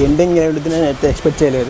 Ending ఏమిటి నేను అయితే ఎక్స్పెక్ట్ చేయలేదు.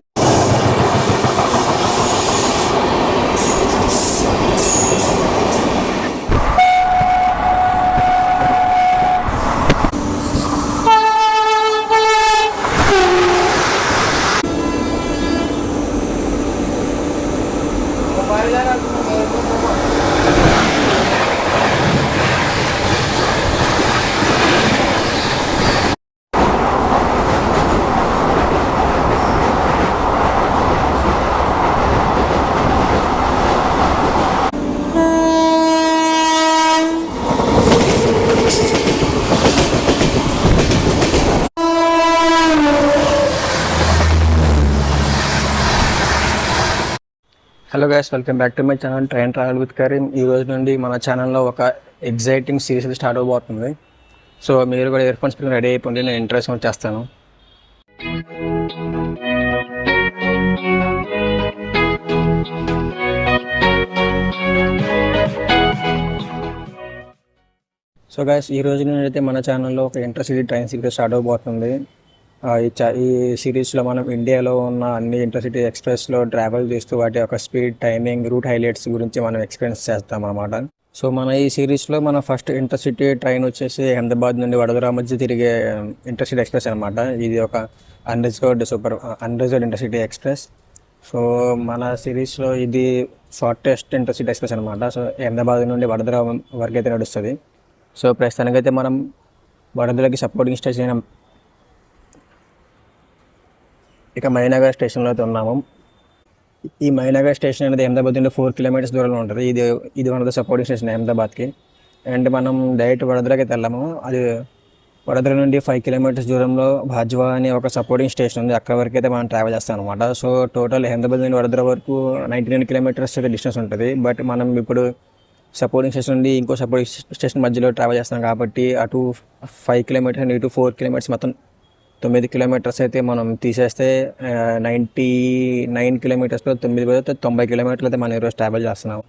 Hello guys, welcome back to my channel train travel with Karim. ఈ రోజు నుండి మన ఛానల్లో ఒక ఎగ్జైటింగ్ సిరీస్ స్టార్ట్ అవబోతుంది. సో మీరు కూడా ఇయర్ ఫోన్స్ రెడీ అయిపోండి, నేను ఇంట్రెస్ట్ చేస్తాను. సో గైస్, ఈ రోజు నుండి అయితే మన ఛానల్లో ఒక ఇంటర్సిటీ ట్రైన్ సిరీస్ స్టార్ట్ అవబోతుంది. ఈ సిరీస్లో మనం ఇండియాలో ఉన్న అన్ని ఇంటర్సిటీ ఎక్స్ప్రెస్లో ట్రావెల్ చేస్తూ వాటి యొక్క స్పీడ్, టైమింగ్, రూట్ హైలైట్స్ గురించి మనం ఎక్స్పీరియన్స్ చేస్తాం అన్నమాట. సో మన ఈ సిరీస్లో మన ఫస్ట్ ఇంటర్సిటీ ట్రైన్ వచ్చేసి అహ్మదాబాద్ నుండి వడోదరా మధ్య తిరిగే ఇంటర్సిటీ ఎక్స్ప్రెస్ అనమాట. ఇది ఒక అన్రిజర్వ్డ్ ఇంటర్సిటీ ఎక్స్ప్రెస్. సో మన సిరీస్లో ఇది షార్టెస్ట్ ఇంటర్సిటీ ఎక్స్ప్రెస్ అనమాట. సో అహ్మదాబాద్ నుండి వడోదరా వరకు అయితే నడుస్తుంది. సో ప్రస్తుతానికైతే మనం వడోదరాకి సపోర్టింగ్ స్టేషన్ ఇక మైనగర్ స్టేషన్లో అయితే ఉన్నాము. ఈ మైనగర్ స్టేషన్ అనేది అహ్మదాబాద్ నుండి 4 కిలోమీటర్స్ దూరంలో ఉంటుంది. ఇది one of the supporting station అహ్మదాబాద్కి. అండ్ మనం డైరెక్ట్ వడోదరాకి అయితే వెళ్ళాము. అది వడోదరా నుండి 5 కిలోమీటర్స్ దూరంలో భాజ్వా అనే ఒక సపోర్టింగ్ స్టేషన్ ఉంది. అక్కడ వరకు అయితే మనం ట్రావెల్ చేస్తాం అనమాట. సో టోటల్ అహ్మదాబాద్ నుండి వడోదరా వరకు 99 కిలోమీటర్స్ డిస్టెన్స్ ఉంటుంది. బట్ మనం ఇప్పుడు సపోర్టింగ్ స్టేషన్ నుండి ఇంకో సపోర్టింగ్ స్టేషన్ మధ్యలో ట్రావెల్ చేస్తాం కాబట్టి అటు 5 కిలోమీటర్స్ అండ్ ఇటు 4 కిలోమీటర్స్, మొత్తం 9 కిలోమీటర్స్ అయితే మనం తీసేస్తే 99 కిలోమీటర్స్లో 9 పోతే 90 కిలోమీటర్లు అయితే మనం ఈరోజు ట్రావెల్ చేస్తున్నాం.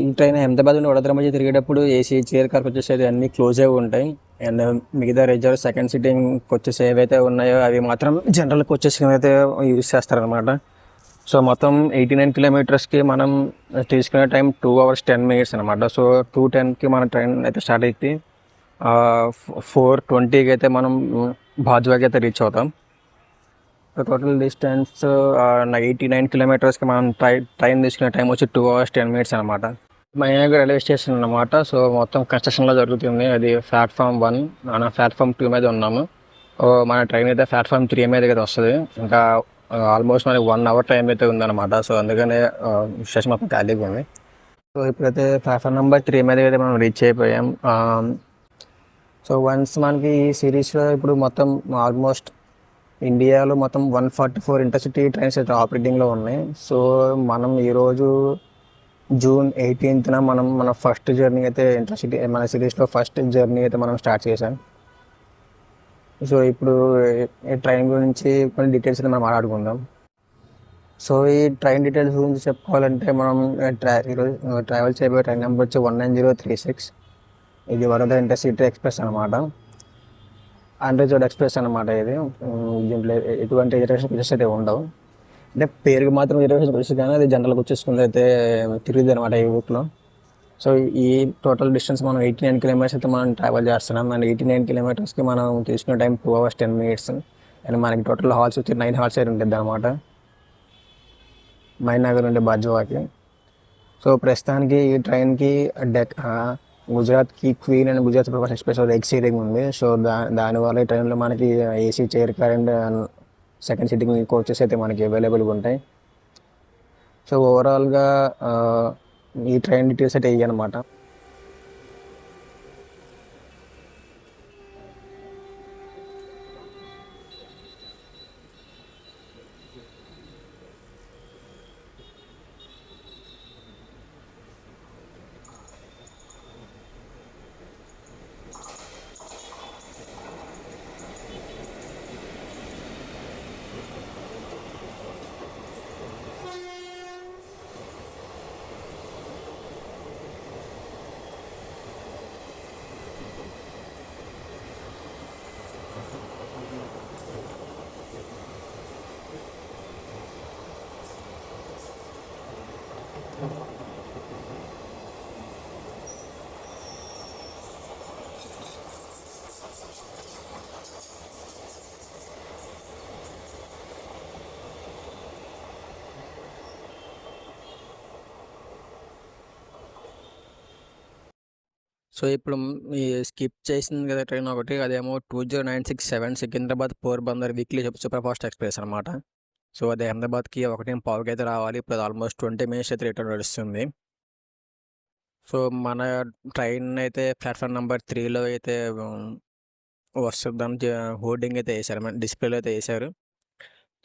ఈ ట్రైన్ అహ్మదాబాద్ నుండి వడోదరా మధ్య తిరిగేటప్పుడు ఏసీ చైర్ కార్కి వచ్చేసి అన్నీ క్లోజ్ అయి ఉంటాయి. అండ్ మిగతా రిజర్వ్ సెకండ్ సిట్టింగ్ వచ్చేసి ఏవైతే ఉన్నాయో అవి మాత్రం జనరల్ కోచెస్ అయితే యూజ్ చేస్తారనమాట. సో మొత్తం 89 కిలోమీటర్స్కి మనం తీసుకునే టైం 2 hours 10 minutes అనమాట. సో 2:10కి మన ట్రైన్ అయితే స్టార్ట్ అయితే 4:20కి అయితే మనం భాజ్వాకి అయితే రీచ్ అవుతాం. టోటల్ డిస్టెన్స్ 89 కిలోమీటర్స్కి మనం ట్రైన్ తీసుకునే టైం వచ్చి 2 hours 10 minutes అనమాట. మైనగర్ రైల్వే స్టేషన్ అనమాట. సో మొత్తం కన్స్ట్రక్షన్లో జరుగుతుంది. అది ప్లాట్ఫామ్ 1, మన ప్లాట్ఫామ్ 2 మీద ఉన్నాము. మన ట్రైన్ అయితే ప్లాట్ఫామ్ 3 మీద అయితే వస్తుంది. ఇంకా ఆల్మోస్ట్ మనకి 1 hour టైం అయితే ఉందన్నమాట. సో అందుకనే స్టేషన్ మొత్తం ఖాళీగా ఉంది. సో ఇప్పుడైతే ప్లాట్ఫామ్ నెంబర్ 3 మీద అయితే మనం రీచ్ అయిపోయాం. సో వన్స్ మనకి ఈ సిరీస్లో ఇప్పుడు మొత్తం ఆల్మోస్ట్ ఇండియాలో మొత్తం 144 ఇంటర్సిటీ ట్రైన్స్ అయితే ఆపరేటింగ్లో ఉన్నాయి. సో మనం ఈరోజు June 18th మనం మన ఫస్ట్ జర్నీ అయితే ఇంటర్సిటీ మన సిరీస్లో ఫస్ట్ జర్నీ అయితే మనం స్టార్ట్ చేసాం. సో ఇప్పుడు ఈ ట్రైన్ గురించి కొన్ని డీటెయిల్స్ అయితే మనం మాట్లాడుకుందాం. సో ఈ ట్రైన్ డీటెయిల్స్ గురించి చెప్పుకోవాలంటే మనం ఈరోజు ట్రావెల్ చేయబోయే ట్రైన్ నెంబర్ వచ్చి 19036. ఇది వడోదరా ఇంటర్సిటీ ఎక్స్ప్రెస్ అనమాట. అన్రిజర్వ్డ్ ఎక్స్ప్రెస్ అనమాట. ఇది దీంట్లో ఎటువంటి రిజర్వేషన్ ప్లేసెస్ అయితే ఉండవు. అంటే పేరుకి మాత్రం రిజర్వేషన్ ప్లేసెస్, కానీ అది జనరల్గా వచ్చేసుకుంది అయితే తిరుగుతుంది అనమాట ఈ రూట్లో. సో ఈ టోటల్ డిస్టెన్స్ మనం 89 కిలోమీటర్స్ అయితే మనం ట్రావెల్ చేస్తున్నాం. అండ్ 89 కిలోమీటర్స్కి మనం తీసుకునే టైం 2 hours 10 minutes. అండ్ మనకి టోటల్ హాల్స్ వచ్చి 9 hours అయితే ఉంటుంది అనమాట మైనగర్ నుండి భాజ్వాకి. సో ప్రస్తుతానికి ఈ ట్రైన్కి గుజరాత్కి queen and Gujarat superfast express ఎగ్ సీటింగ్ ఉంది. సో దానివల్ల ఈ ట్రైన్లో మనకి AC chair car and second seating coaches అయితే మనకి అవైలబుల్గా ఉంటాయి. సో ఓవరాల్గా ఈ ట్రైన్ డీటెయిల్స్ అయితే ఇవి అనమాట. సో ఇప్పుడు ఈ స్కిప్ చేసింది కదా ట్రైన్ ఒకటి, అదేమో 20967 Secunderabad Porbandar weekly super fast express అనమాట. సో అది అహ్మదాబాద్కి 1:15కి అయితే రావాలి. ఇప్పుడు అది ఆల్మోస్ట్ 20 మినిట్స్ అయితే రిటర్న్ నడుస్తుంది. సో మన ట్రైన్ అయితే ప్లాట్ఫామ్ నెంబర్ 3లో అయితే వస్తుందని హోర్డింగ్ అయితే వేసారు, మన డిస్ప్లేలో అయితే వేసారు.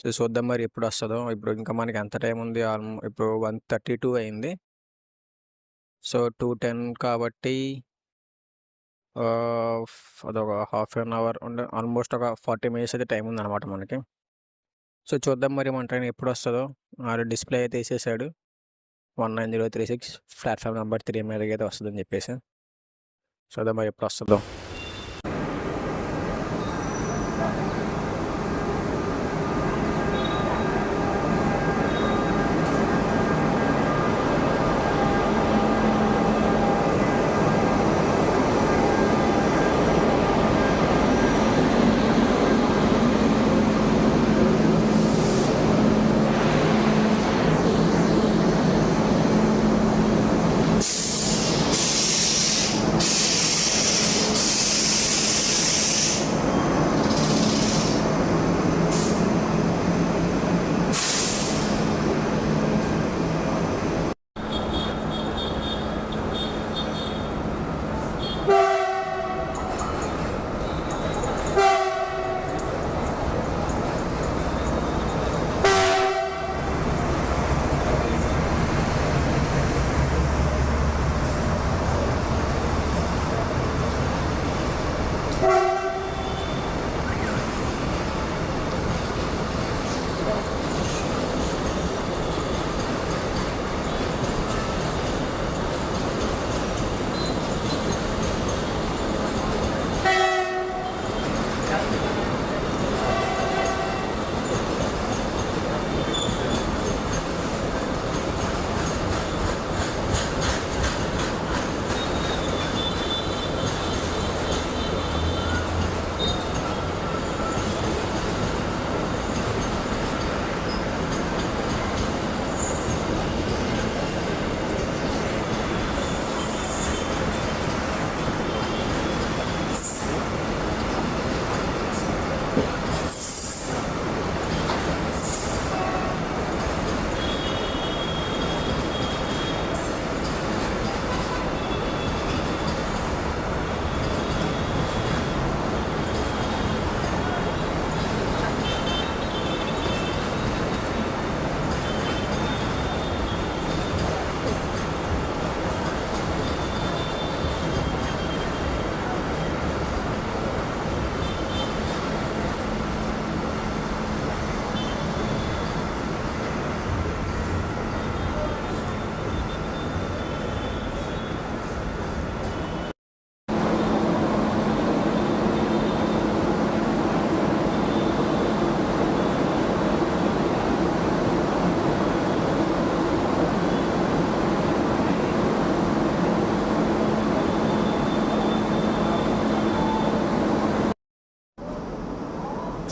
సో చూద్దాం మరి ఎప్పుడు వస్తుందో. ఇప్పుడు ఇంకా మనకి ఎంత టైం ఉంది, ఇప్పుడు 1:32 అయింది. సో 2:10 కాబట్టి అదొక హాఫ్ అన్ అవర్ ఉండే, ఆల్మోస్ట్ ఒక 40 మినిట్స్ అయితే టైం ఉందన్నమాట మనకి. సో చూద్దాం మరి మన ట్రైన్ ఎప్పుడు వస్తుందో. డిస్ప్లే అయితే వేసేసాడు 19036 ప్లాట్ఫామ్ నెంబర్ 3 మీదకి అయితే వస్తుందని చెప్పేసి. చూద్దాం మరి ఎప్పుడు వస్తుందో.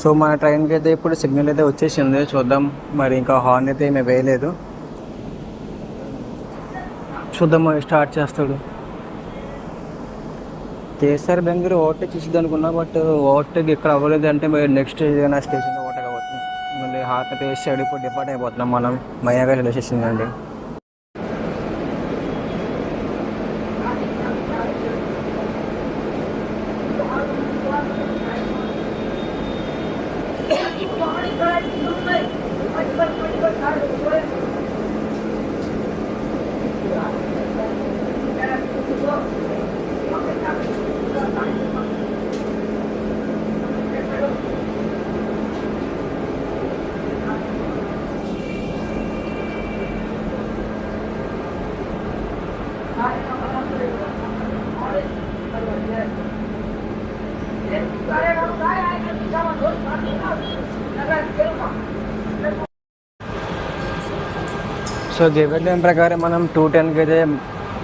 సో మన ట్రైన్కి అయితే ఇప్పుడు సిగ్నల్ అయితే వచ్చేసింది. చూద్దాం మరి, ఇంకా హార్న్ అయితే ఏమీ వేయలేదు. చూద్దాం మరి స్టార్ట్ చేస్తాడు. కేసీఆర్ బెంగళూరు ఓవర్టేక్ చేసిద్ది అనుకున్నా, బట్ ఓవర్టేక్ ఇక్కడ అవ్వలేదు. అంటే మరి నెక్స్ట్ ఏదైనా స్టేషన్లో ఓవర్టేక్ అవ్వచ్చు. మళ్ళీ హార్ట్ అయితే వేసాడు. ఇప్పుడు డిపార్ట్ అయిపోతున్నాం మనం. మయాగా రైల్వే స్టేషన్ అండి. సో గివెన్ టైం ప్రకారం మనం 2:10కి అయితే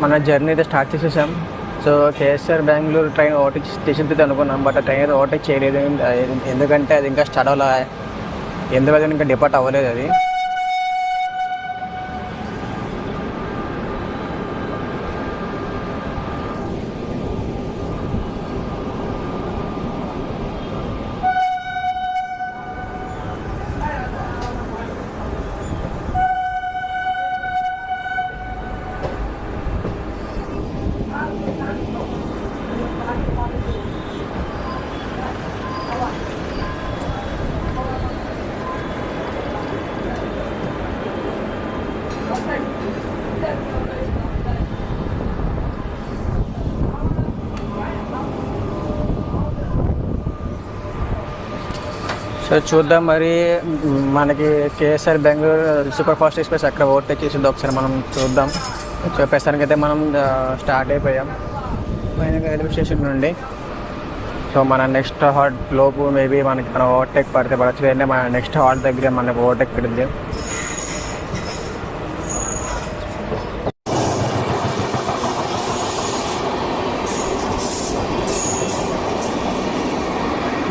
మన జర్నీ అయితే స్టార్ట్ చేసేసాం. So KSR Bengaluru train overtake station అయితే అనుకున్నాం, బట్ ఆ ట్రైన్ అయితే ఓవర్టేక్ చేయలేదు. ఎందుకంటే అది ఇంకా స్టార్ట్ అవ్వాలి, ఎందుకంటే ఇంకా డిపార్ట్ అవ్వలేదు అది. సో చూద్దాం మరి మనకి KSR Bengaluru super fast express అక్కడ ఓవర్టేక్ చేసింది ఒకసారి మనం చూద్దాం. చెప్పేసరికి అయితే మనం స్టార్ట్ అయిపోయాం ఫైనల్గా రైల్వే స్టేషన్ నుండి. సో మన నెక్స్ట్ హాల్ట్ లోపు మేబీ మనకి మనం ఓవర్టేక్ పడితే పడచ్చు, లేదంటే మన నెక్స్ట్ హాల్ట్ దగ్గర మనకు ఓవర్టేక్ పడింది.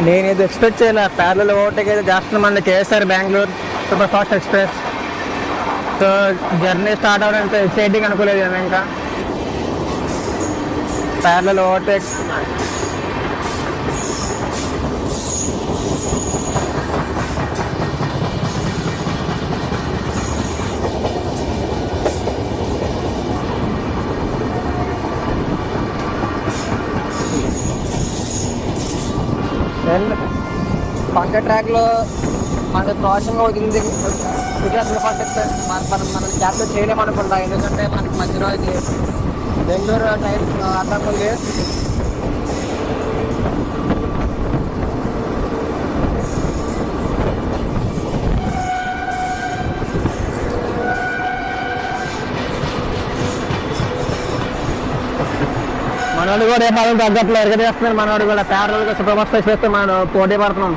నేను ఇది ఎక్స్పెక్ట్ చేయలే, ప్యారలల్ ఓవర్టేక్ అయితే చేస్తున్నాం అండి KSR Bengaluru super fast express. So journey start అవ్వడం ఎంత ఎక్సైటింగ్ అనుకోలేదు నేను. ఇంకా ప్యారలల్ ఓవర్టేక్ పక్క ట్రాక్లో మనకి క్రాసింగ్ అవుతుంది గుజరాత్ ఫాస్ట్ ఎక్స్ప్రెస్. మనం క్యాప్చర్ చేయలేమనుకుంటా, ఎందుకంటే మనకి మధ్యలో ఇది బెంగళూరు టైం అడ్డం ఉంది. మనోడు కూడా ఏ పాలన తగ్గట్లు ఎరగదేస్తున్నాడు. మనోడు కూడా ప్యారల్గా సూపర్ ఫాస్ట్ ఎక్స్ప్రెస్ మనం పోటీ పడుతున్నాం.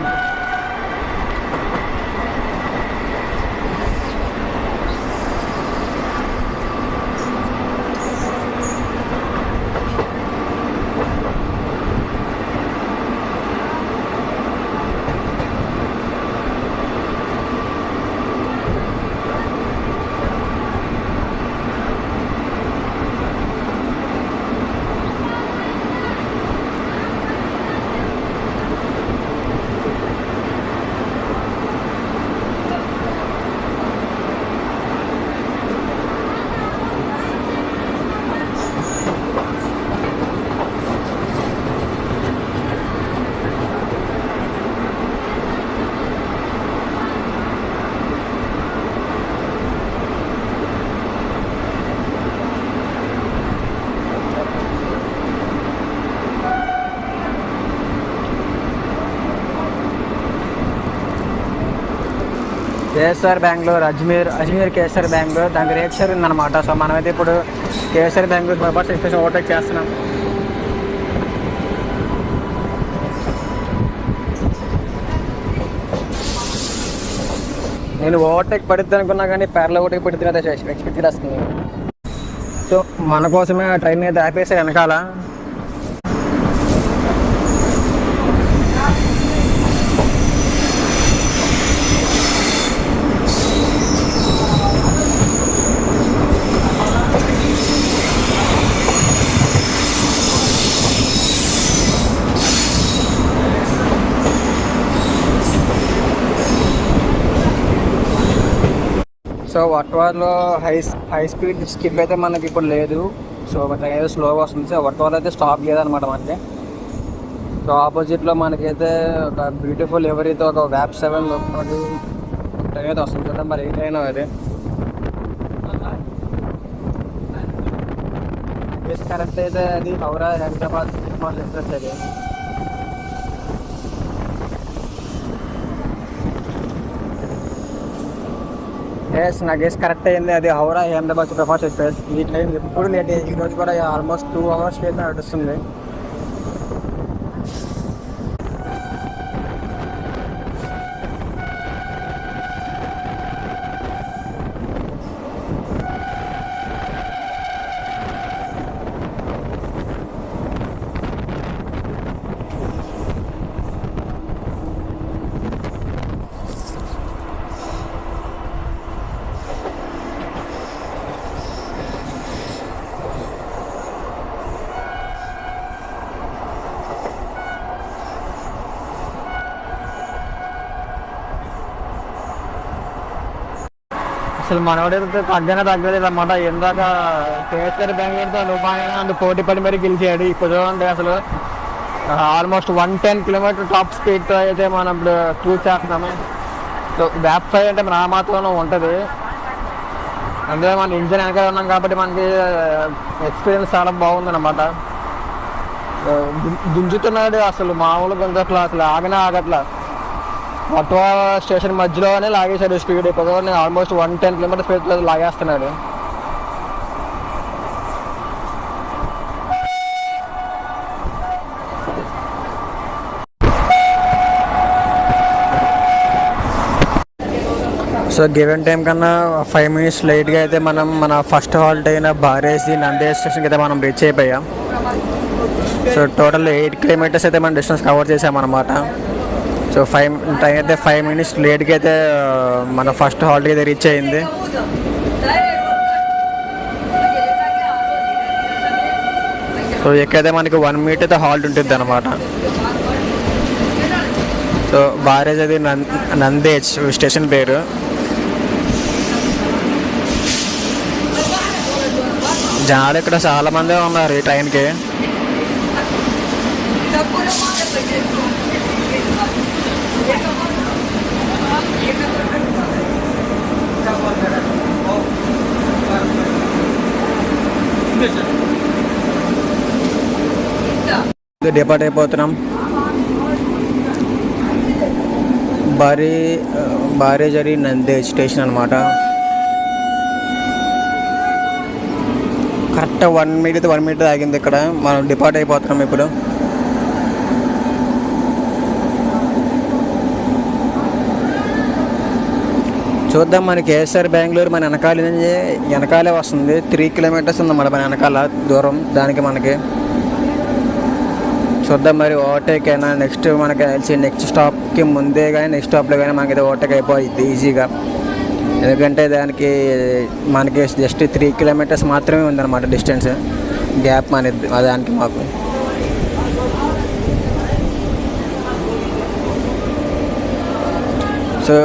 కేఎస్ఆర్ బెంగళూరు అజ్మీర్ కేఎస్ఆర్ బెంగళూరు దానికి రేట్ షేర్ ఉందన్నమాట. సో మనమైతే ఇప్పుడు KSR Bengaluru super fast express overtake చేస్తున్నాం. నేను ఓవర్టేక్ పడుద్ది అనుకున్నా కానీ ప్యారల్ ఓవర్టేక్ పడుతుంది అయితే ఎక్స్పెక్ట్ చేస్తుంది. సో మన కోసమే ట్రైన్ అయితే ఆపేసి వెనకాల. సో వట్వార్లో హై స్పీడ్ స్కిప్ అయితే మనకి ఇప్పుడు లేదు. సో ట్రైన్ అయితే స్లోగా వస్తుంది. సో వట్వార్లో అయితే స్టాప్ లేదనమాట మనకి. సో ఆపోజిట్లో మనకైతే ఒక బ్యూటిఫుల్ ఎవరైతే ఒక వ్యాప్ 7 ట్రైన్ అయితే వస్తుంది కదా, మరి ఏ ట్రైన్ అది కరెక్ట్ అయితే అది హౌరా హైదరాబాద్ ఎక్స్ప్రెస్ అది. నా గెస్ కరెక్ట్ అయింది, అది Howrah Ahmedabad super fast express. ఈ ట్రైన్ ఎప్పుడు లేట్, ఈ రోజు కూడా ఆల్మోస్ట్ 2 hours లేట్ నడుస్తుంది. అసలు మనోడైతే తగ్గలేదు అన్నమాట. ఎందాక కేఎస్ఆర్ బెంగళూరుతో నువ్వు పోటీ పడి మరీ గెలిచాడు. ఇప్పుడు చూడండి అసలు ఆల్మోస్ట్ 110 km టాప్ స్పీడ్తో అయితే మనం ఇప్పుడు క్రూజ్ చేస్తున్నాము. సో వ్యాప్ 5 అంటే మన మాత్రంలో ఉంటుంది. అందులో మన ఇంజన్ వెనకాల ఉన్నాం కాబట్టి మనకి ఎక్స్పీరియన్స్ చాలా బాగుందన్నమాట. గుంజుతున్నాడు అసలు మామూలుగా అసలు ఆగట్లా. కట్వా స్టేషన్ మధ్యలోనే లాగేశాడు స్పీడ్. ఇప్పుడు నేను ఆల్మోస్ట్ 110 కిలోమీటర్ స్పీడ్ లాగేస్తున్నాడు. సో గివెన్ టైం కన్నా 5 minutes లేట్గా అయితే మనం మన ఫస్ట్ హాల్ట్ అయిన బారేసి నందేష్ స్టేషన్కి అయితే మనం రీచ్ అయిపోయాం. సో టోటల్ 8 kilometers అయితే మనం డిస్టెన్స్ కవర్ చేసామన్నమాట. సో టైం అయితే 5 minutes లేట్గా అయితే మన ఫస్ట్ హాల్ట్కి అయితే రీచ్ అయింది. సో ఎక్కడైతే మనకి 1 minute అయితే హాల్ట్ ఉంటుంది అనమాట. సో బారేజ్ అది నందేష్ స్టేషన్ పేరు. జనాలు ఇక్కడ చాలా మంది ఉన్నారు ఈ ట్రైన్కి. డిపార్ట్ అయిపోతున్నాం. బారేజరీ నందేష్ స్టేషన్ అనమాట. కరెక్ట్ 1 minute ఆగింది ఇక్కడ. మనం డిపార్ట్ అయిపోతున్నాం ఇప్పుడు. చూద్దాం. మనకి కేఎస్ఆర్ బెంగళూరు మన వెనకాలే వస్తుంది. 3 kilometers ఉందన్నమాట మన వెనకాల దూరం. దానికి మనకి చూద్దాం మరి ఓవర్టేక్ అయినా నెక్స్ట్ మనకి నెక్స్ట్ స్టాప్కి ముందే కానీ నెక్స్ట్ స్టాప్లో కానీ మనకి ఓవర్టేక్ అయిపోయింది ఈజీగా. ఎందుకంటే మనకి జస్ట్ 3 kilometers మాత్రమే ఉందన్నమాట డిస్టెన్స్ గ్యాప్ అనేది దానికి మాకు. సో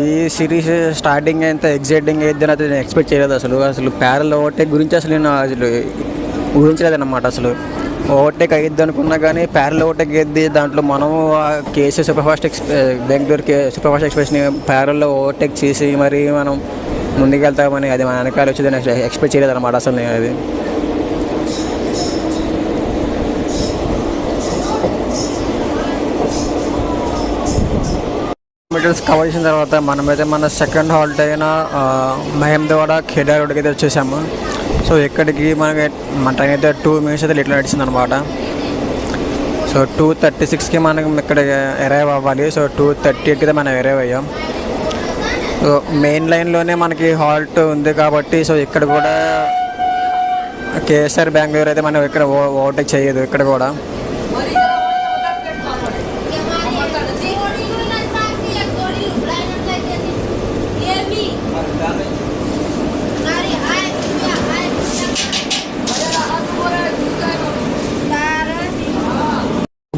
ఈ సిరీస్ స్టార్టింగ్ ఎంత ఎగ్జైటింగ్ అయితే నేను ఎక్స్పెక్ట్ చేయలేదు. అసలు ప్యారల్ ఓవర్టేక్ గురించి నేను ఊహించలేదన్నమాట. అసలు ఓవర్టేక్ అయ్యిద్ది అనుకున్నా కానీ ప్యారల్ ఓవర్టేక్ అయ్యిద్ది. దాంట్లో మనము కేసీ బెంగళూరు సూపర్ ఫాస్ట్ ఎక్స్ప్రెస్ని ప్యారల్లో ఓవర్టేక్ చేసి మరి మనం ముందుకెళ్తామని అది మన వెనకాల వచ్చేది ఎక్స్పెక్ట్ చేయలేదు అనమాట అసలు నేను. అది మీటర్స్ కవర్ చేసిన తర్వాత మనమైతే మన సెకండ్ హాల్ట్ అయిన మహేంద్రవాడ ఖేడా రోడ్కి అయితే వచ్చేసాము. సో ఇక్కడికి మన ట్రైన్ అయితే 2 minutes అయితే లేట్లో నడిచింది అనమాట. సో 2:36కి మనం ఇక్కడ అరైవ్ అవ్వాలి. సో 2:38కి అయితే మనం అరైవ్ అయ్యాం. సో మెయిన్ లైన్లోనే మనకి హాల్ట్ ఉంది కాబట్టి సో ఇక్కడ కూడా కేఎస్ఆర్ బెంగళూరు అయితే మనం ఇక్కడ ఓవర్టేక్ చేయదు ఇక్కడ కూడా.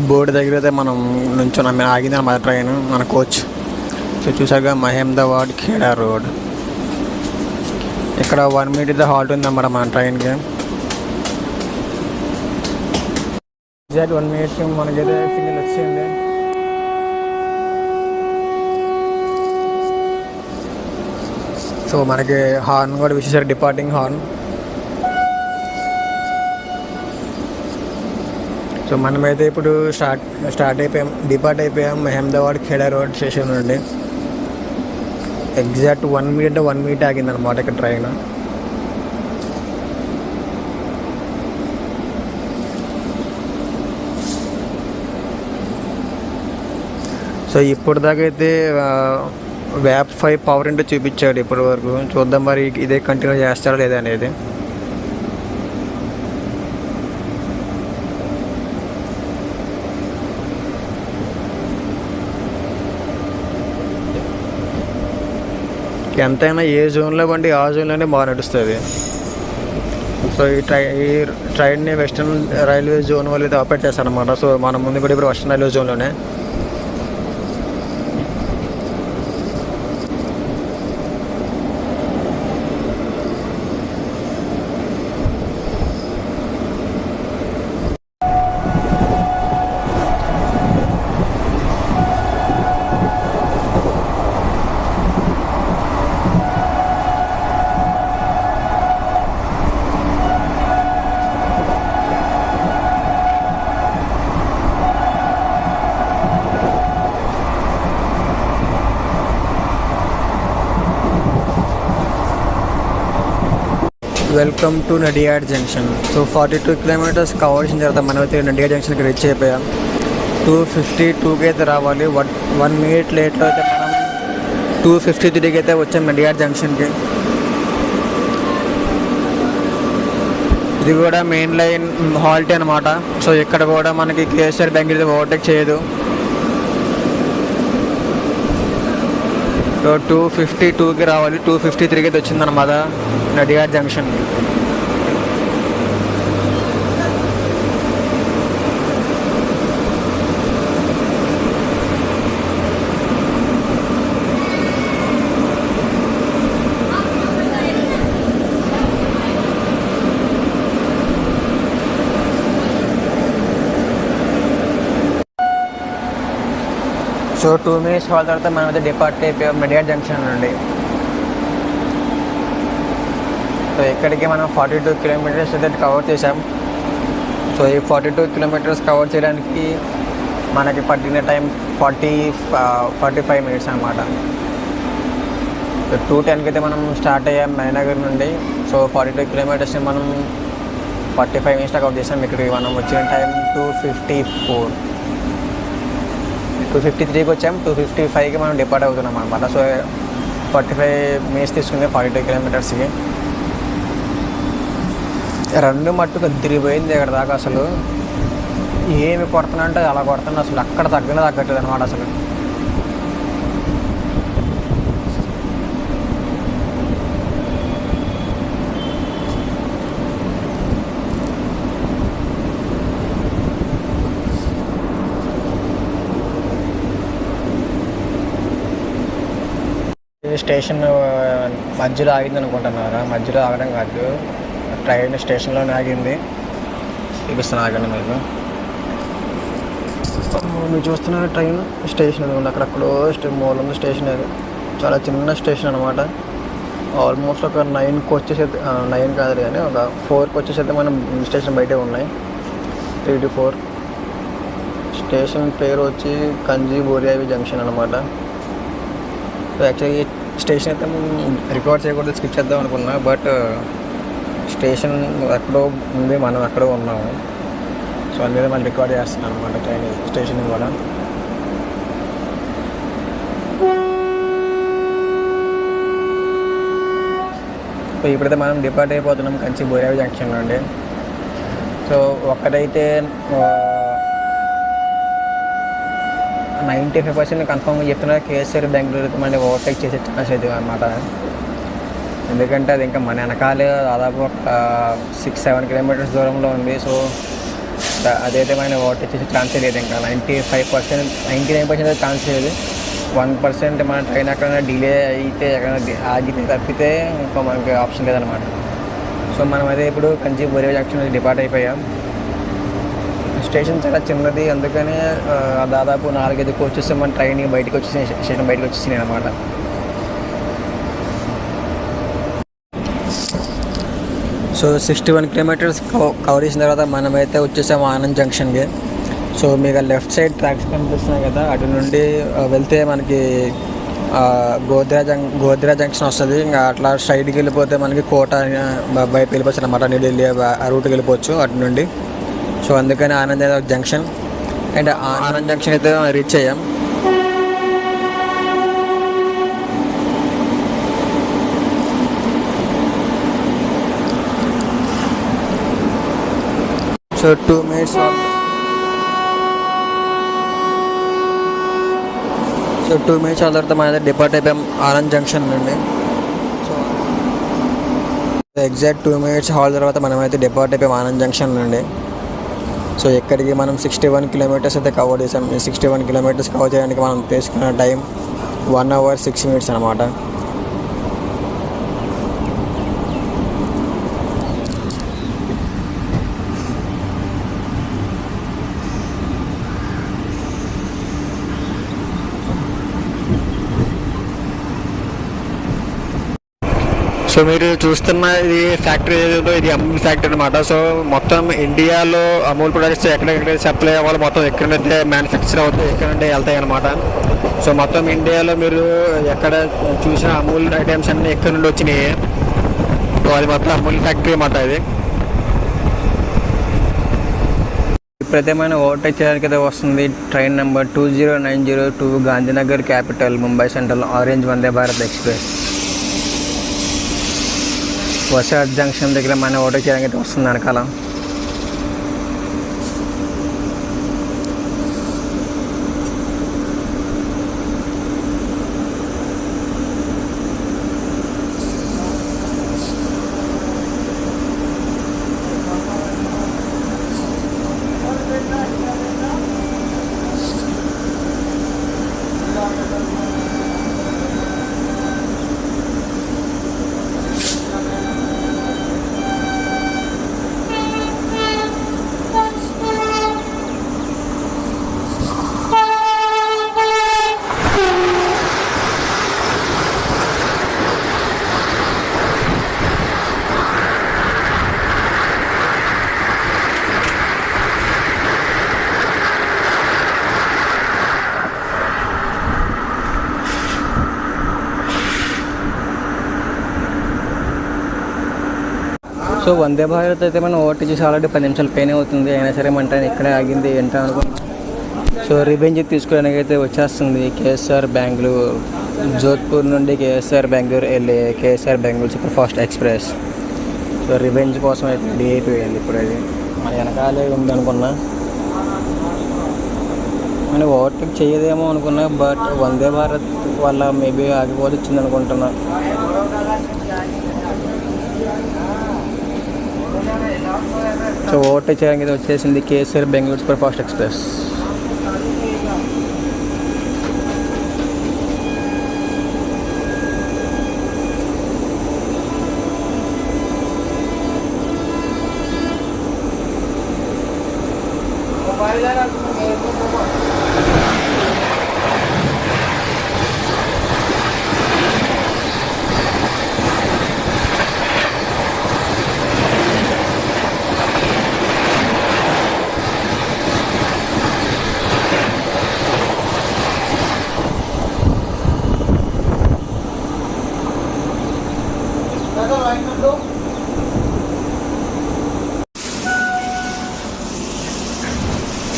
బోర్డు దగ్గర అయితే మనం నుంచున్నాం. ఆగింది మన ట్రైన్ మన కోచ్. సో చూసాక మహేంద్రవాడ్ ఖేడా రోడ్. ఇక్కడ 1 minute అయితే హాల్ట్ ఉందన్నమాట మన ట్రైన్కి. ఎగ్జాక్ట్ 1 minute మనకైతే సిగ్నల్ వచ్చింది. సో మనకి హార్న్ కూడా విసేసారు, డిపార్టింగ్ హార్న్. సో మనమైతే ఇప్పుడు స్టార్ట్ అయిపోయాం, డిపార్ట్ అయిపోయాం మహేంద్రవాడ్ ఖేడా రోడ్ స్టేషన్ నుండి. ఎగ్జాక్ట్ 1 minute ఆగిందనమాట ఇక్కడ ట్రైన్. సో ఇప్పుడు దాకా అయితే వ్యాప్ 5 పవర్ ఇంటూ చూపించాడు ఇప్పటి వరకు. చూద్దాం మరి ఇదే కంటిన్యూ చేస్తాడా లేదా అనేది. ఎంతైనా ఏ జోన్లో బండి ఆ జోన్లోనే బాగా నడుస్తుంది. సో ఈ ట్రైన్ని వెస్టర్న్ రైల్వే జోన్ వాళ్ళు అయితే ఆపరేట్ చేస్తారనమాట. సో మన ముందు కూడా ఇప్పుడు వెస్టర్న్ రైల్వే జోన్లోనే. Welcome to Nadiad junction. So 42 kilometres cover చేసిన తర్వాత మనమైతే నడియాడ్ జంక్షన్కి రీచ్ అయిపోయాం. 2:52కి అయితే రావాలి. 1 minute లేట్లో అయితే మనం 2:53కి అయితే వచ్చాం నడియాడ్ జంక్షన్కి. ఇది కూడా మెయిన్ లైన్ హాల్ట్ అనమాట. సో ఇక్కడ కూడా మనకి కేఎస్ఆర్ బెంగళూరు ఓవర్టేక్ చేయదు. సో 2:52కి రావాలి. 2:53కి అయితే వచ్చిందన్నమాట Nadiad junction. So 2 minutes hall తర్వాత మనం అయితే డిపార్ట్ అయిపోయాం నడియాడ్ జంక్షన్ నుండి. సో ఇక్కడికి మనం 42 కిలోమీటర్స్ అయితే కవర్ చేసాం. సో ఈ 42 కిలోమీటర్స్ కవర్ చేయడానికి మనకి పట్టిన టైం 45 minutes అనమాట. సో 2:10కి అయితే మనం స్టార్ట్ అయ్యాం నయనగర్ నుండి. సో 42 కిలోమీటర్స్ని మనం 45 minutes కవర్ చేసాం. ఇక్కడికి మనం వచ్చిన టైం 2:53కి వచ్చాం. 2:55కి మనం డిపార్ట్ అవుతున్నాం అనమాట. సో 45 minutes తీసుకుంది 42 కిలోమీటర్స్కి. రెండు మట్టుకు తిరిగిపోయింది ఇక్కడ దాకా. అసలు ఏమి కొడుతున్నా అంటే అలా కొడుతున్నా, అసలు అక్కడ తగ్గట్లేదు అనమాట. అసలు స్టేషన్ మధ్యలో ఆగింది అనుకుంటున్నారా? మధ్యలో ఆగడం కాదు, ట్రైన్ స్టేషన్లోనే ఆగింది. చూపిస్తాను ఆగండి మీకు. మీరు చూస్తున్న ట్రైన్ స్టేషన్ ఉంది అక్కడెక్కడో మూలంలో స్టేషన్. అది చాలా చిన్న స్టేషన్ అనమాట. ఆల్మోస్ట్ ఒక 9కి వచ్చేసి 9 కాదు కానీ ఒక 4కి వచ్చేసి అయితే మనం స్టేషన్ బయటే ఉన్నాయి. 3 to 4. స్టేషన్ పేరు వచ్చి కంజీ బోరియావి జంక్షన్ అనమాట. సో యాక్చువల్లీ స్టేషన్ అయితే రికార్డ్ చేయకూడదు, స్కిప్ చేద్దాం అనుకున్నా. బట్ స్టేషన్ ఎక్కడో ఉంది, మనం ఎక్కడో ఉన్నాము. సో అందుకే మళ్ళీ రికార్డ్ చేస్తున్నాను అనమాట ట్రైన్ స్టేషన్ కూడా. సో ఇప్పుడైతే మనం డిపార్ట్ అయిపోతున్నాం కంచి బోరియావి జంక్షన్ నుండి. సో ఒక్కటైతే 95% కన్ఫర్మ్గా చెప్తున్నారు, కేఎస్ఆర్ బెంగళూరుకి మళ్ళీ ఓవర్టేక్ చేసే ఛాన్స్ అవుతుంది అనమాట. ఎందుకంటే అది ఇంకా మన వెనకాలే దాదాపు ఒక 6-7 కిలోమీటర్స్ దూరంలో ఉంది. సో అదైతే మన ఓవర్టేక్ చేసే ఛాన్సే లేదు. ఇంకా 99% ఛాన్స్ లేదు. 1% మన ట్రైన్ ఎక్కడైనా డిలే అయితే ఎక్కడైనా ఆగితే తప్పితే ఇంకా మనకి ఆప్షన్ లేదనమాట. సో మనం అయితే ఇప్పుడు కంచి బోరియావి జంక్షన్ డిపార్ట్ అయిపోయాం. స్టేషన్ చాలా చిన్నది, అందుకనే దాదాపు 4-5 కోచెస్ మన ట్రైన్ బయటకు వచ్చేసి స్టేషన్ బయటకు వచ్చేసినాయి అనమాట. సో 61 కిలోమీటర్స్ కవర్ చేసిన తర్వాత మనమైతే వచ్చేసాము ఆనంద్ జంక్షన్కి. సో మీకు లెఫ్ట్ సైడ్ ట్రాక్స్ కనిపిస్తున్నాయి కదా, అటు నుండి వెళ్తే మనకి గోద్రా జంక్షన్ వస్తుంది. ఇంకా అట్లా స్ట్రైట్కి వెళ్ళిపోతే మనకి కోట వైపు వెళ్ళిపోవచ్చు అనమాట. న్యూ ఢిల్లీ ఆ రూట్కి వెళ్ళిపోవచ్చు అటు నుండి. సో అందుకని Anand junction and Anand junction అయితే రీచ్ అయ్యాం. సో 2 minutes ఆ తర్వాత మన దగ్గర డిపార్ట్ అయిపోయాం ఆనంద్ జంక్షన్ నుండి. సో ఎగ్జాక్ట్ 2 minutes హాల్ తర్వాత మనమైతే డిపార్ట్ అయిపోయాం ఆనంద్ జంక్షన్ నుండి. సో ఇక్కడికి మనం 61 కిలోమీటర్స్ అయితే కవర్ చేసాం. ఈ 61 కిలోమీటర్స్ కవర్ చేయడానికి మనం తీసుకున్న టైం 1 hour 6 minutes అనమాట. సో మీరు చూస్తున్న ఇది ఫ్యాక్టరీ ఏదో ఇది అమూల్ ఫ్యాక్టరీ అనమాట. సో మొత్తం ఇండియాలో అమూల్ ప్రొడక్ట్స్ ఎక్కడెక్కడ సప్లై అవ్వాలి, మొత్తం ఎక్కడైతే మ్యానుఫ్యాక్చర్ అవుతాయి ఎక్కడ నుండి వెళ్తాయి అనమాట. సో మొత్తం ఇండియాలో మీరు ఎక్కడ చూసిన అమూల్ ఐటమ్స్ అన్నీ ఎక్కడి నుండి వచ్చినాయి. సో అది మొత్తం అమూల్ ఫ్యాక్టరీ అన్నమాట ఇది. ఇప్పుడైతే మనం ఓవర్టేక్ చేయడానికి అయితే వస్తుంది train number 20902 Gandhinagar capital Mumbai central orange Vande Bharat express. Vasad junction దగ్గర మనం ఓవర్టేక్ చేయడానికి అయితే వస్తుంది వెనకాల. సో వందే భారత్ అయితే మనం ఓవర్టేక్ చేసి ఆల్రెడీ 10 నిమిషాలు పైన అవుతుంది. అయినా సరే మన ట్రైన్ ఇక్కడే ఆగింది ఏంటో అనుకున్నాం. సో రివెంజ్ తీసుకోవడానికి అయితే వచ్చేస్తుంది కేఎస్ఆర్ బెంగళూరు, జోధ్పూర్ నుండి కేఎస్ఆర్ బెంగళూరు వెళ్ళే KSR Bengaluru super fast express. So revenge కోసం అయితే రెడీ అయిపోయింది. ఇప్పుడు అది మన వెనకాలే ఉంది అనుకున్నా, నేను ఓవర్టేక్ చేయదేమో అనుకున్నా. బట్ వందే భారత్ వల్ల మేబీ ఆగిపోతే వచ్చింది అనుకుంటున్నా. సో ఓవర్టేక్ చేయడానికి అయితే వచ్చేసింది KSR Bengaluru super fast express.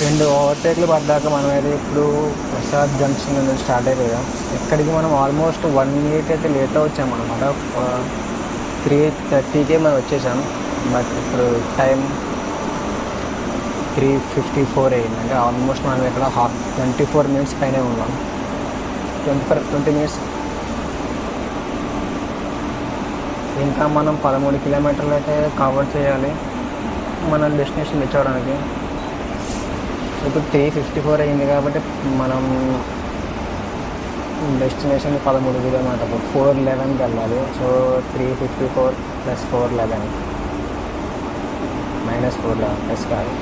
రెండు ఓవర్టేక్లు పడ్డాక మనం అయితే ఇప్పుడు ప్రసాద్ జంక్షన్ నుంచి స్టార్ట్ అయిపోయాం. ఇక్కడికి మనం ఆల్మోస్ట్ 1 minute అయితే లేట్ వచ్చామన్నమాట. 3:30కే మనం వచ్చేసాం. బట్ ఇప్పుడు టైం 3:54 అయింది. అంటే ఆల్మోస్ట్ మనం ఇక్కడ 24 minutes పైనే ఉన్నాం. 20 minutes. ఇంకా మనం 13 kilometers అయితే కవర్ చేయాలి మన డెస్టినేషన్ రీచ్ అవ్వడానికి. ఇప్పుడు 3:54 అయింది కాబట్టి మనం డెస్టినేషన్ 13 kilometers 4:11కి వెళ్ళాలి. సో 3:54 + 4:11 -4:11 ప్లస్ కాదు.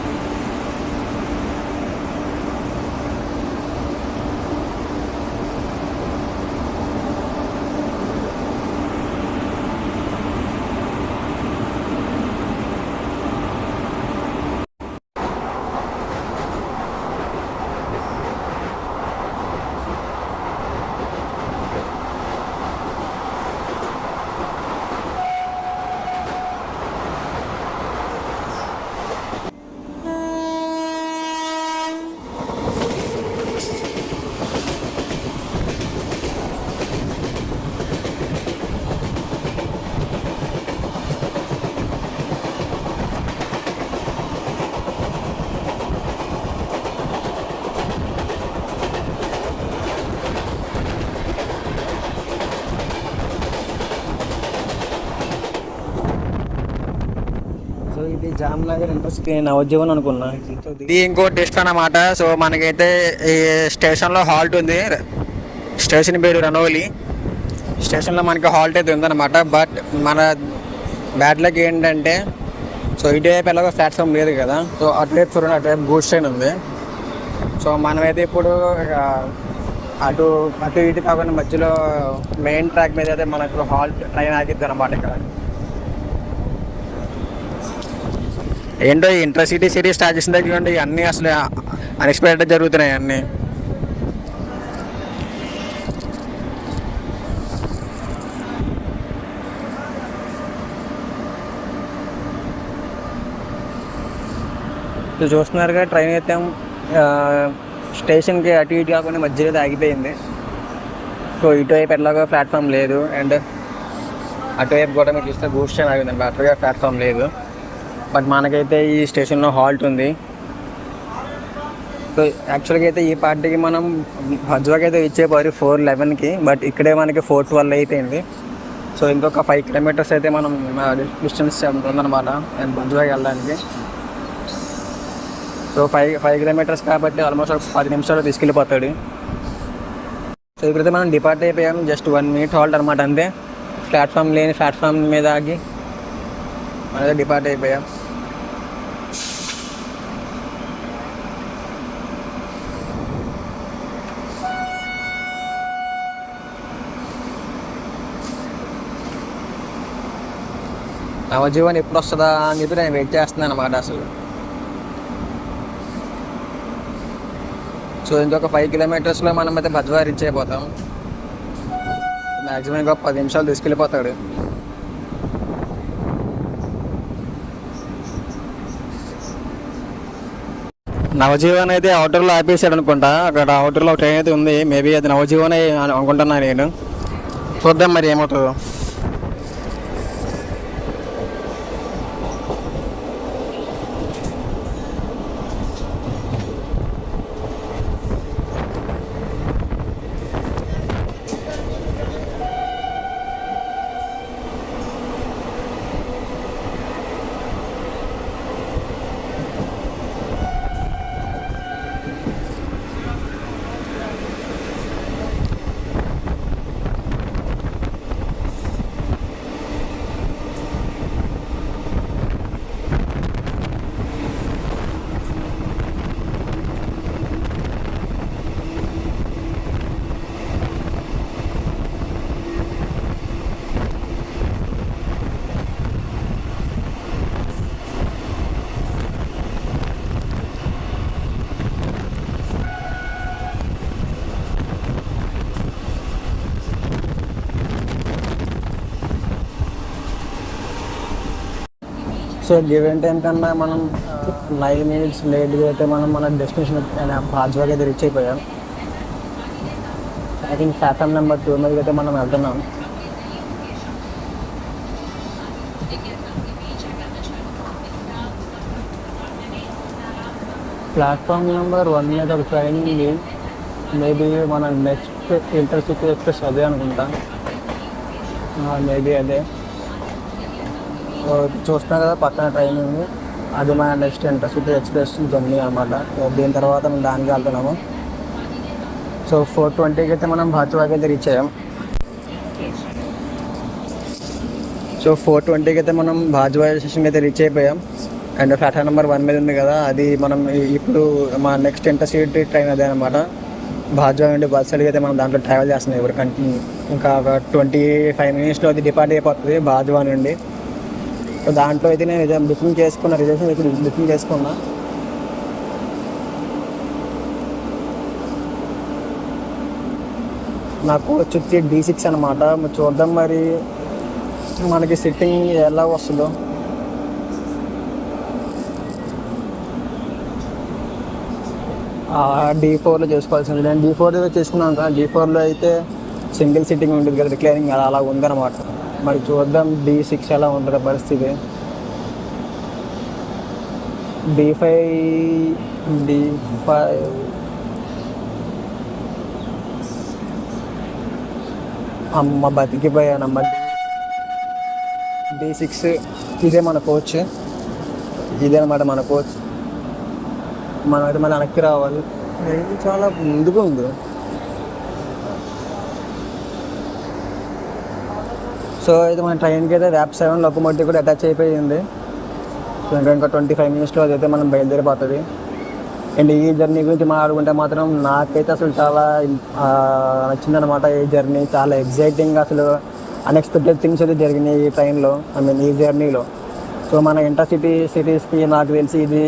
ఇది జామ్నగర్ ఇంటర్సిటీ నవజీవన్ అనుకున్నా. ఇది ఇంకో టెస్ట్ అన్నమాట. సో మనకైతే ఈ స్టేషన్లో హాల్ట్ ఉంది. స్టేషన్ పేరు రనోలి. స్టేషన్లో మనకి హాల్ట్ అయితే ఉందన్నమాట. బట్ మన బ్యాడ్ లక్ ఏంటంటే, సో ఇటువైపు ఎలాగో ప్లాట్ఫామ్ లేదు కదా. సో అటువైపు చూడండి, అటువైపు గూడ్స్ ట్రైన్ ఉంది. సో మనమైతే ఇప్పుడు అటు ఇటు కాకుండా మధ్యలో మెయిన్ ట్రాక్ మీద అయితే మనకు హాల్ట్ ట్రైన్ ఆగిద్ది అన్నమాట. ఇక్కడ ఏంటో ఈ ఇంటర్సిటీ సిరీస్ స్టార్ట్ చేసిన దగ్గర నుండి అన్నీ అసలు అన్ఎక్స్పెక్టెడ్ జరుగుతున్నాయి అన్నీ. సో చూస్తున్నారుగా ట్రైన్ అయితే స్టేషన్కి అటు ఇటు కాకుండా మధ్యలో అయితే ఆగిపోయింది. సో ఇటువైపు ఎట్లాగో ప్లాట్ఫామ్ లేదు, అండ్ అటువైపు కూడా మీకు చూస్తే గూడ్స్ ట్రైన్ ఆగిందండి, అటువైపు ప్లాట్ఫామ్ లేదు. బట్ మనకైతే ఈ స్టేషన్లో హాల్ట్ ఉంది. సో యాక్చువల్గా అయితే ఈ పార్టీకి మనం హజ్వాకి అయితే ఇచ్చేపోయి 4:11కి, బట్ ఇక్కడే మనకి 4:12 అయిపోయింది. సో ఇంకొక 5 కిలోమీటర్స్ అయితే మనం డిస్టెన్స్ ఉందన్నమాట హజ్వాకి వెళ్ళడానికి. సో 5 కిలోమీటర్స్ కాబట్టి ఆల్మోస్ట్ ఒక 10 నిమిషాలు తీసుకెళ్ళిపోతాడు. సో ఇప్పుడైతే మనం డిపార్ట్ అయిపోయాం, జస్ట్ 1 మినిట్ హాల్ట్ అనమాట అంతే. ప్లాట్ఫామ్ మీద ఆగి మనైతే డిపార్ట్ అయిపోయాం. నవజీవన్ ఎప్పుడు వస్తుందా అని చెప్పి నేను వెయిట్ చేస్తున్నాను అనమాట అసలు. సో ఇంకొక 5 కిలోమీటర్స్లో మనం అయితే బజ్వా రీచ్ అయిపోతాం. మ్యాక్సిమం ఇంకొక 10 నిమిషాలు తీసుకెళ్ళిపోతాడు. నవజీవన్ అయితే అవుటర్లో ఆపేసాడు అనుకుంటా. అక్కడ అవుటర్లో ఒక ట్రైన్ అయితే ఉంది, మేబీ అది నవజీవన్ అనుకుంటున్నా నేను. చూద్దాం మరి ఏమవుతుందో. సో గివెన్ టైం కన్నా మనం 9 మినిట్స్ లేట్గా అయితే మనం మన డెస్టినేషన్ బాజ్వాకి అయితే రీచ్ అయిపోయాం. ఐ థింక్ ప్లాట్ఫామ్ నెంబర్ 2 మీదకి అయితే మనం వెళ్తున్నాం. ప్లాట్ఫామ్ నెంబర్ 1 మీద ఒక ట్రైన్ ఉంది, మేబీ మన నెక్స్ట్ ఇంటర్సిటీ ఎక్స్ప్రెస్ అదే అనుకుంటా, మేబీ అదే. చూస్తున్నాం కదా పక్కన ట్రైన్ ఉంది, అది మన నెక్స్ట్ ఇంటర్సిటీ ఎక్స్ప్రెస్ జర్నీ అనమాట. దీని తర్వాత మనం దానికి వెళ్తున్నాము. సో 4:20కి అయితే మనం బాజ్వాకి అయితే రీచ్ అయ్యాం. సో 4:20కి అయితే మనం బాజ్వా స్టేషన్కి అయితే రీచ్ అయిపోయాం. అండ్ ప్లాట్ఫామ్ నెంబర్ 1 మీద ఉంది కదా, అది మనం ఇప్పుడు మా నెక్స్ట్ ఇంటర్సిటీ ట్రైన్ అదే అనమాట. బాజ్వా నుండి బస్ అడిగి అయితే మనం దాంట్లో ట్రావెల్ చేస్తున్నాం ఇప్పుడు కంటిన్యూ. ఇంకా ఒక 25 మినిట్స్లో అది డిపార్ట్ అయిపోతుంది బాజ్వా నుండి. సో దాంట్లో అయితే నేను రిజర్వేషన్ బుకింగ్ చేసుకున్నా. నా కోచ్ వచ్చి D6 అనమాట. చూద్దాం మరి మనకి సిట్టింగ్ ఎలా వస్తుందో. D4లో చేసుకోవాల్సింది. నేను D4లో చేసుకున్నాను కదా, D4లో అయితే సింగిల్ సిట్టింగ్ ఉంటుంది కదా, రిక్లైనింగ్ అలా ఉందన్నమాట. మరి చూద్దాం D6 ఎలా ఉంటుంది పరిస్థితి. D5 అమ్మ బతికిపోయానమ్మ. D6 ఇదే మన కోచ్, ఇదే అనమాట మన కోచ్. మనమైతే మళ్ళీ వెనక్కి రావాలి, చాలా ముందుగా ఉంది. సో అయితే మన ట్రైన్కి అయితే RAP7 లోకోమోటివ్ కూడా అటాచ్ అయిపోయింది. సో ఇంకా 25 మినిట్స్లో అదైతే మనం బయలుదేరిపోతుంది. అండ్ ఈ జర్నీ గురించి మాట్లాడుకుంటే మాత్రం నాకైతే అసలు చాలా నచ్చిందనమాట. ఈ జర్నీ చాలా ఎగ్జైటింగ్, అసలు అన్ఎక్స్పెక్టెడ్ థింగ్స్ అయితే జరిగినాయి ఈ ట్రైన్లో, ఈ జర్నీలో. సో మన సిటీస్కి నాకు తెలిసి ఇది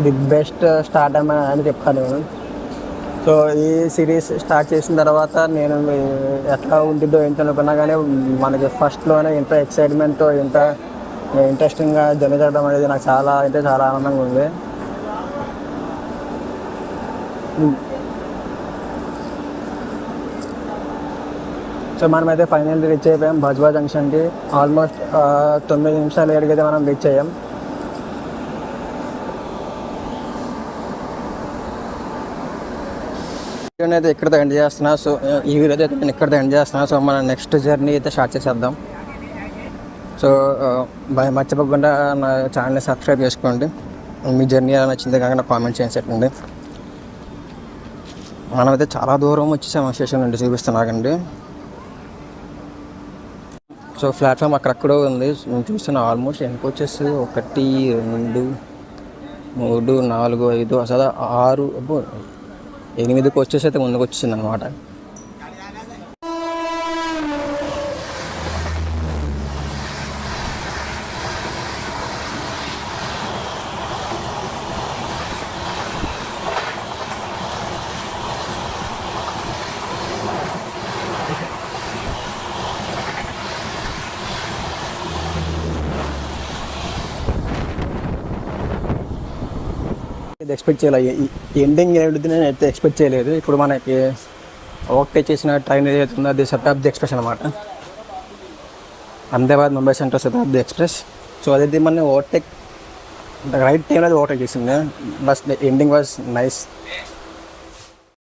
ది బెస్ట్ స్టార్ట్ అని చెప్తాను నేను. సో ఈ సిరీస్ స్టార్ట్ చేసిన తర్వాత నేను ఎట్లా ఉంటుందో ఏంటో అనుకున్నా, కానీ మనకి ఫస్ట్లోనే ఎంత ఎక్సైట్మెంట్తో ఎంత ఇంట్రెస్టింగ్గా జర్నీ చేయడం అనేది నాకు చాలా అంటే చాలా ఆనందంగా ఉంది. సో మనమైతే ఫైనల్ రీచ్ అయిపోయాం భజ్వా జంక్షన్కి. ఆల్మోస్ట్ 9 నిమిషాలు ఎడికైతే మనం రీచ్ అయ్యాం. వీడియోని అయితే ఇక్కడితో ఎండ్ చేస్తున్నా. సో ఈ వీడియో అయితే నేను ఇక్కడితో ఎండ్ చేస్తున్నా. సో మన నెక్స్ట్ జర్నీ అయితే స్టార్ట్ చేసేద్దాం. సో మర్చిపోకుండా నా ఛానల్ని సబ్స్క్రైబ్ చేసుకోండి. మీ జర్నీ ఎలా నచ్చింది కాకుండా కామెంట్ చేసేటండి. మనమైతే చాలా దూరం వచ్చేసాం ఆ స్టేషన్ నుండి, చూపిస్తున్నాకండి. సో ప్లాట్ఫామ్ అక్కడక్కడో ఉంది, నేను చూస్తున్నా. ఆల్మోస్ట్ వెనక వచ్చేసి 1 2 3 4 5 అసలు 6 8కి వచ్చేసి అయితే ముందుకు వచ్చింది అనమాట. ఇది ఎక్స్పెక్ట్ చేయలేదు, ఎండింగ్ ఏమిటి నేను అయితే ఎక్స్పెక్ట్ చేయలేదు. ఇప్పుడు మనకి ఓవర్టేక్ చేసిన ట్రైన్ ఏదైతే ఉందో అది శతాబ్ది ఎక్స్ప్రెస్ అనమాట. అహ్మదాబాద్ ముంబై సెంట్రల్ శతాబ్ది ఎక్స్ప్రెస్. సో అదైతే మన ఓవర్టేక్ రైట్ టైంలో అది ఓవర్టేక్ చేసింది. Bus ending was nice.